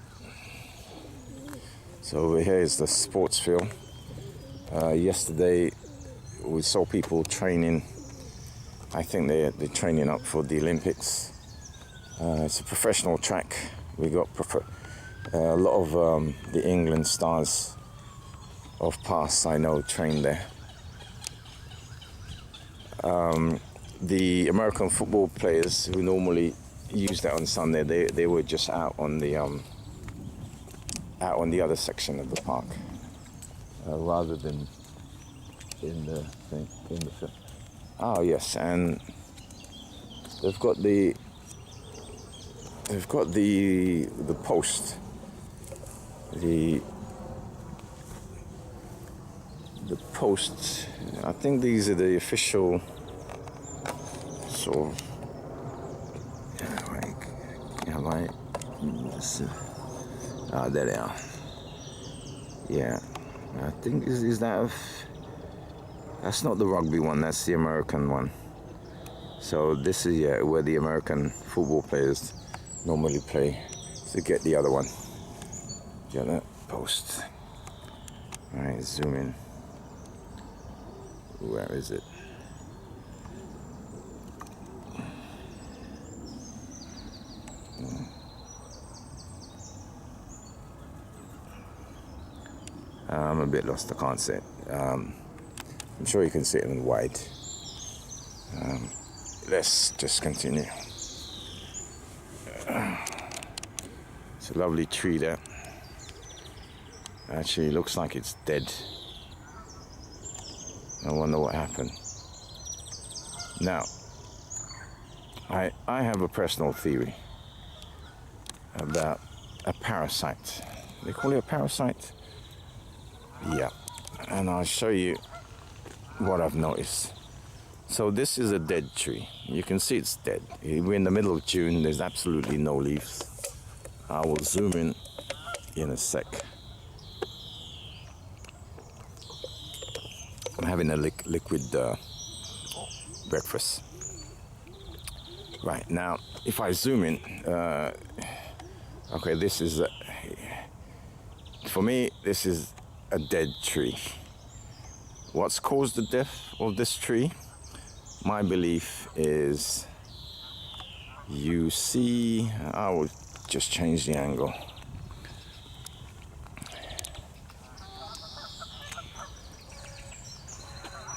So over here is the sports field. Yesterday we saw people training. I think they're training up for the Olympics. It's a professional track. We got a lot of the England stars of past, I know, trained there. The American football players who normally use that on Sunday, they were just out on the other section of the park, rather than in the thing, in the film. Oh yes, and they've got the post, the posts. I think these are the official sort of. There they are. Yeah, I think is that. That's not the rugby one. That's the American one. So this is where the American football players normally play. So get the other one. Get that post. All right, zoom in. Where is it? I'm a bit lost, I can't see it. I'm sure you can see it in wide. Let's just continue. It's a lovely tree there. Actually, it looks like it's dead. I wonder what happened. Now, I have a personal theory about a parasite. They call it a parasite? Yeah, and I'll show you what I've noticed. So this is a dead tree. You can see it's dead. We're in the middle of June. There's absolutely no leaves. I will zoom in a sec. I'm having a liquid breakfast. Right, now, if I zoom in, okay, this is, for me, this is a dead tree. What's caused the death of this tree? My belief is, you see, I will just change the angle.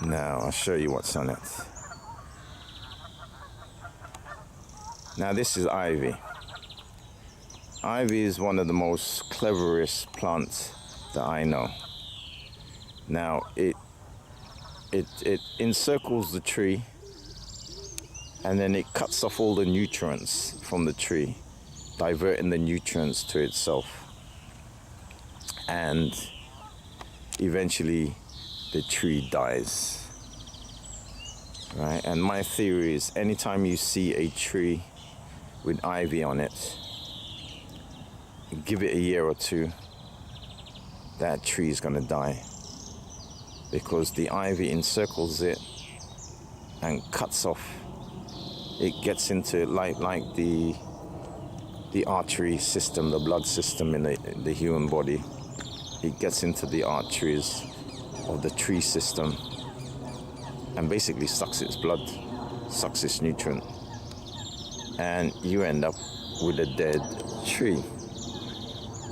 Now, I'll show you what's on it. Now, this is ivy. Ivy is one of the most cleverest plants that I know. Now, it encircles the tree, and then it cuts off all the nutrients from the tree, diverting the nutrients to itself, and eventually the tree dies, right? And my theory is, anytime you see a tree with ivy on it, give it a year or two, that tree is going to die, because the ivy encircles it and cuts off. It gets into like the artery system, the blood system in the human body. It gets into the arteries of the tree system and basically sucks its blood, sucks its nutrient, and you end up with a dead tree.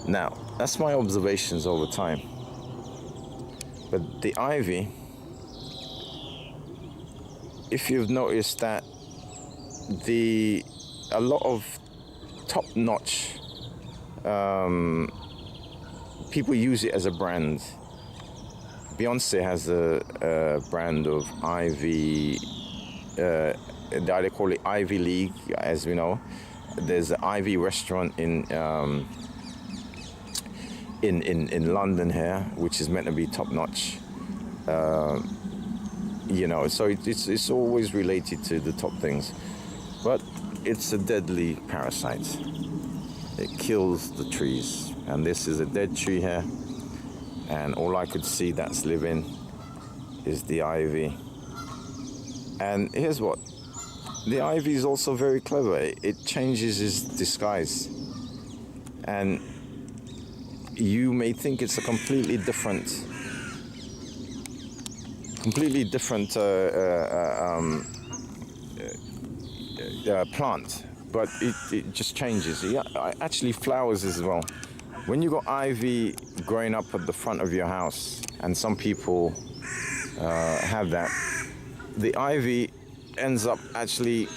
Now, that's my observations over time. But the ivy, if you've noticed that a lot of top-notch people use it as a brand. Beyonce has a brand of Ivy, they call it Ivy League, as we know. There's an Ivy restaurant in London here, which is meant to be top-notch. You know, so it's always related to the top things. But it's a deadly parasite. It kills the trees. And this is a dead tree here. And all I could see that's living is the ivy. And here's what. The ivy is also very clever. It changes its disguise. And you may think it's a completely different plant, but it just changes. It actually flowers as well. When you got ivy growing up at the front of your house, and some people have that, the ivy ends up actually,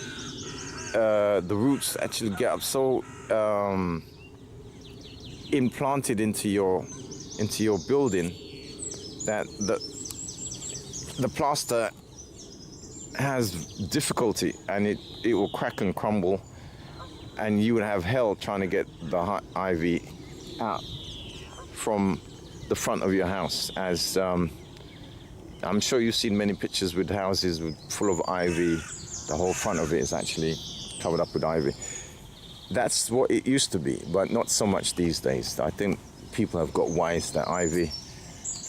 the roots actually get up so implanted into your building that the plaster has difficulty, and it will crack and crumble, and you would have hell trying to get the ivy out from the front of your house. As I'm sure you've seen many pictures with houses full of ivy. The whole front of it is actually covered up with ivy. That's what it used to be, but not so much these days. I think people have got wise that ivy,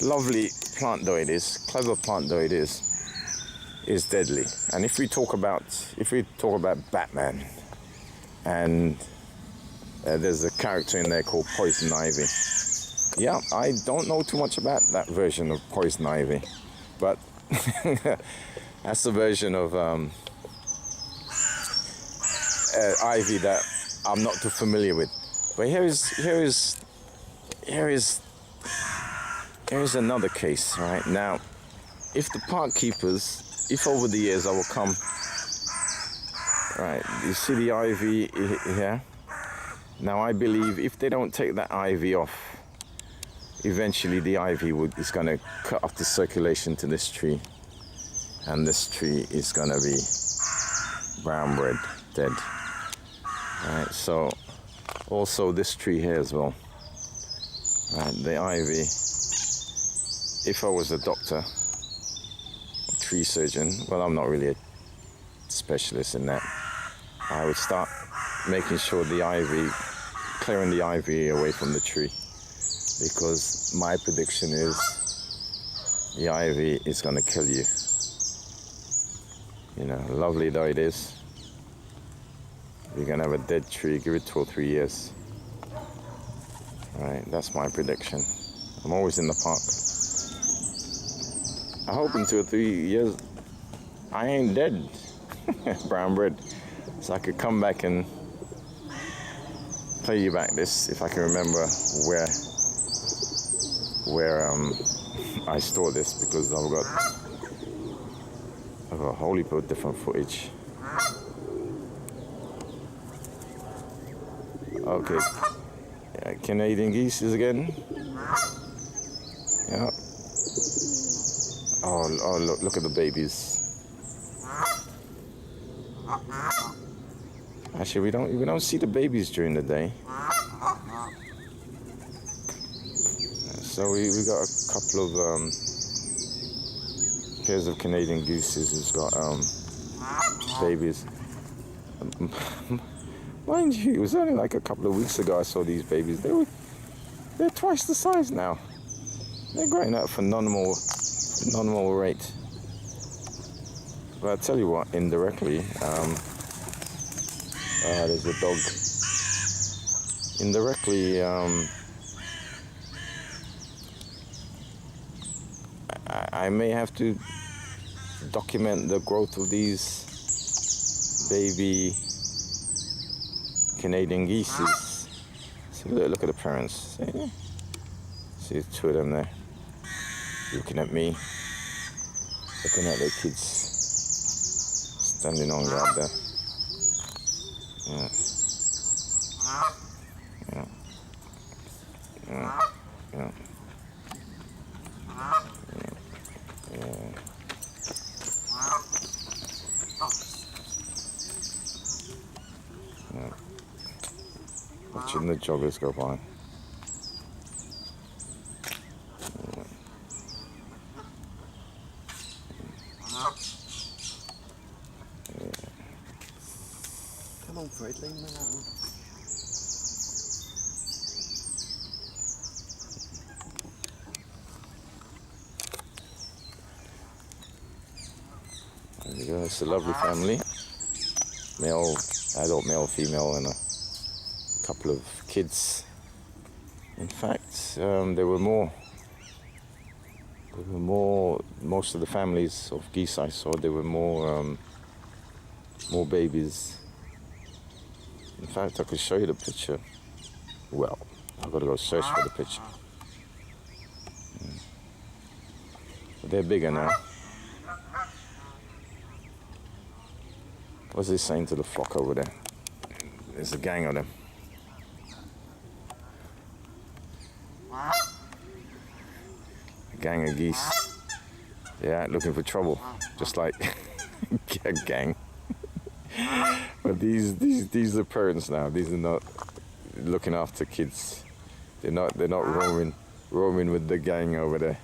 lovely plant though it is, clever plant though it is deadly. And if we talk about Batman, and there's a character in there called Poison Ivy. Yeah, I don't know too much about that version of Poison Ivy, but that's the version of ivy that I'm not too familiar with. But here is another case. Right now, if the park keepers, if over the years I will come, right, you see the ivy here. Now I believe if they don't take that ivy off, eventually the ivy is going to cut off the circulation to this tree, and this tree is going to be brown red, dead. Right, so also this tree here as well. Right, the ivy. If I was a doctor, a tree surgeon, well, I'm not really a specialist in that, I would start making sure clearing the ivy away from the tree, because my prediction is the ivy is going to kill you. You know, lovely though it is, you're going to have a dead tree. Give it 2 or 3 years. Right, that's my prediction. I'm always in the park. I hope in 2 or 3 years I ain't dead. Brown bread. So I could come back and play you back this, if I can remember where I store this, because I've got a whole heap of different footage. Okay, Canadian geese again. Yeah. Oh, look at the babies. Actually, we don't see the babies during the day. So we got a couple of pairs of Canadian gooses who's got babies. Mind you, it was only like a couple of weeks ago I saw these babies. They're twice the size now. They're growing up for normal rate. But I tell you what, indirectly, there's a dog. Indirectly, I may have to document the growth of these baby Canadian geese. See, look at the parents. See the two of them there, looking at me, looking at their kids, standing on guard there. Yeah. Yeah. Yeah. Yeah. Watching the joggers go by. Come on, Fred, leave me alone. There you go, it's a lovely family. Male, adult male, female, and a couple of kids. In fact, there were more. Most of the families of geese I saw, there were more babies. In fact, I could show you the picture. Well, I've got to go search for the picture. But they're bigger now. What's he saying to the flock over there? There's a gang of them. A gang of geese. They're out looking for trouble, just like a gang. But these are parents now. These are not looking after kids. They're not roaming with the gang over there.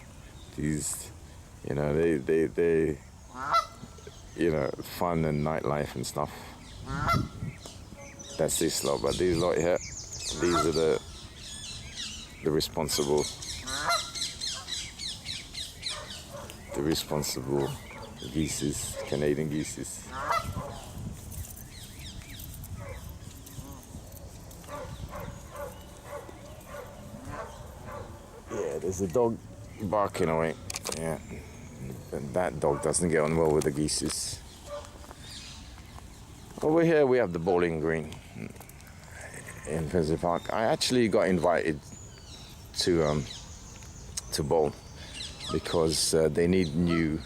These, you know, they you know, fun and nightlife and stuff. That's this lot, but these lot here, these are the responsible geeses, Canadian geeses. Yeah, there's a dog barking away. Yeah, and that dog doesn't get on well with the geeses. Over here we have the bowling green in Finsbury Park. I actually got invited to bowl because they need new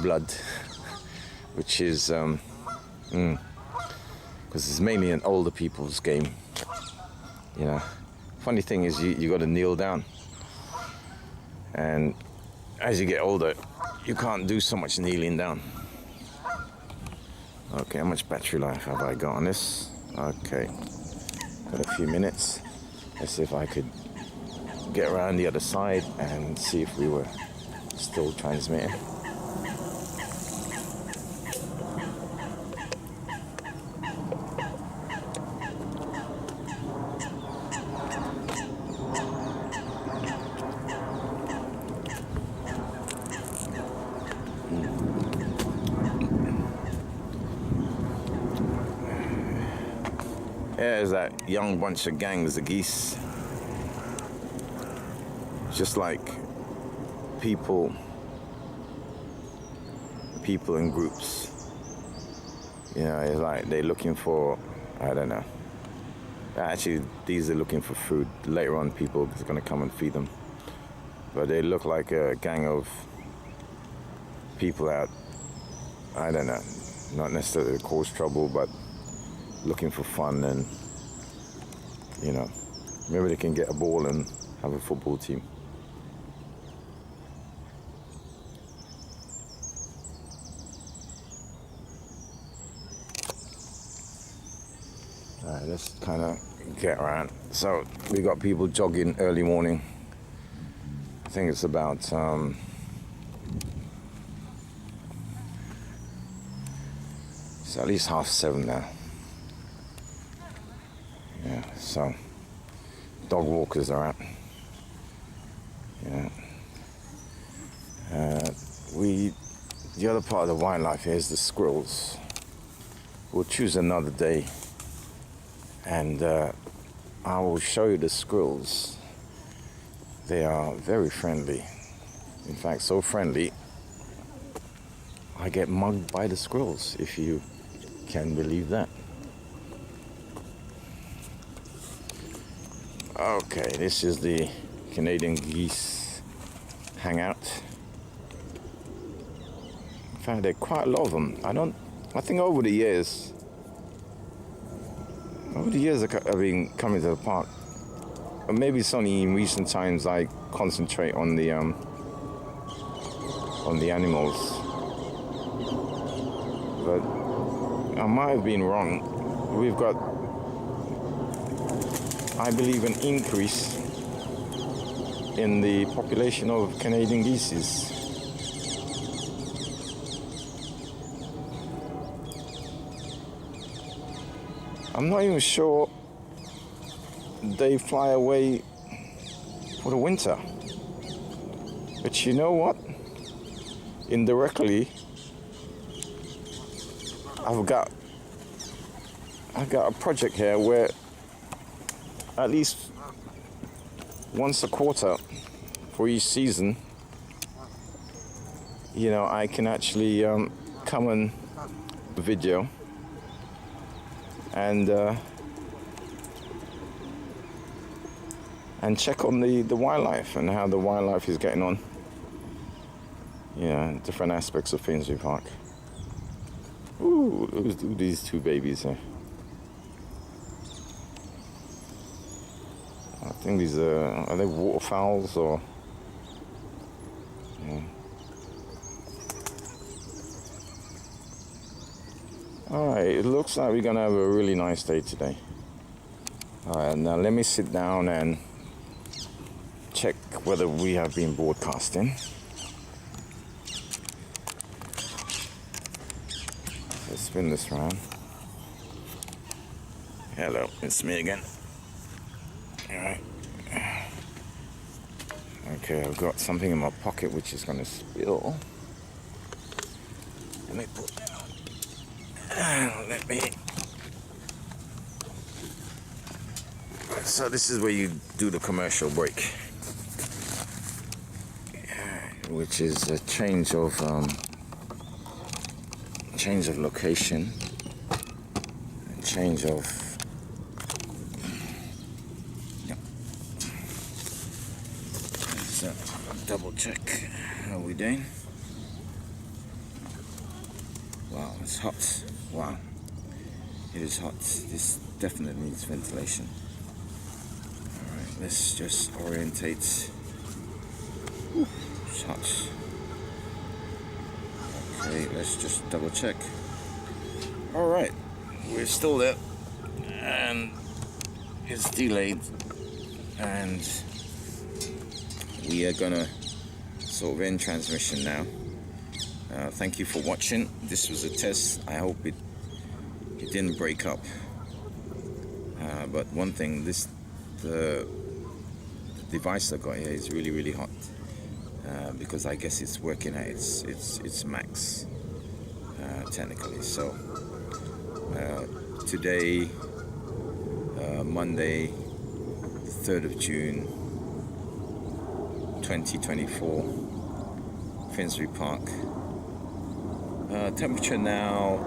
blood, which is because it's mainly an older people's game. You know, funny thing is you got to kneel down, and as you get older, you can't do so much kneeling down. Okay, how much battery life have I got on this? Okay, got a few minutes. Let's see if I could get around the other side and see if we were still transmitting. There's that young bunch of gangs of geese. Just like people in groups. You know, it's like they're looking for, I don't know. Actually, these are looking for food. Later on, people are going to come and feed them. But they look like a gang of people out, I don't know, not necessarily to cause trouble, but looking for fun, and you know, maybe they can get a ball and have a football team. let's kind of get around. So we got people jogging early morning. I think it's about it's at least 7:30 now. Yeah, so dog walkers are out. Yeah. The other part of the wildlife here is the squirrels. We'll choose another day, and I will show you the squirrels. They are very friendly. In fact, so friendly, I get mugged by the squirrels, if you can believe that. Okay, this is the Canadian geese hangout. In fact, there are quite a lot of them. I think over the years I've been coming to the park. Or maybe it's only in recent times I concentrate on the animals. But I might have been wrong. We've got, I believe, an increase in the population of Canadian geese. I'm not even sure they fly away for the winter. But you know what? Indirectly, I've got a project here where at least once a quarter for each season, I can actually come and video and check on the wildlife and how the wildlife is getting on. Different aspects of Finsbury Park. Ooh, look at these two babies here. I think these are they waterfowls or? Yeah. Alright, it looks like we're gonna have a really nice day today. Alright, now let me sit down and check whether we have been broadcasting. Let's spin this round. Hello, it's me again. Alright. Okay, I've got something in my pocket which is gonna spill. Let me put that on. Let me. So this is where you do the commercial break, which is a change of location, a change of. Yep. So double check how we doing. Wow, it's hot. Wow, it is hot. This definitely needs ventilation. Alright, let's just orientate. It's hot. Okay, let's just double check. Alright, we're still there. And it's delayed. And we are gonna sort of end transmission now. Thank you for watching. This was a test. I hope it didn't break up. But one thing, the device I got here is really, really hot because I guess it's working at its max technically. So today, Monday, 3rd of June, 2024, Finsbury Park. Temperature now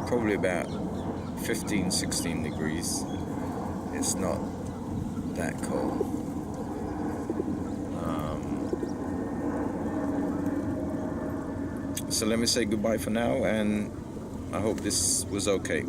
probably about 15-16 degrees. It's not that cold. So let me say goodbye for now, and I hope this was okay.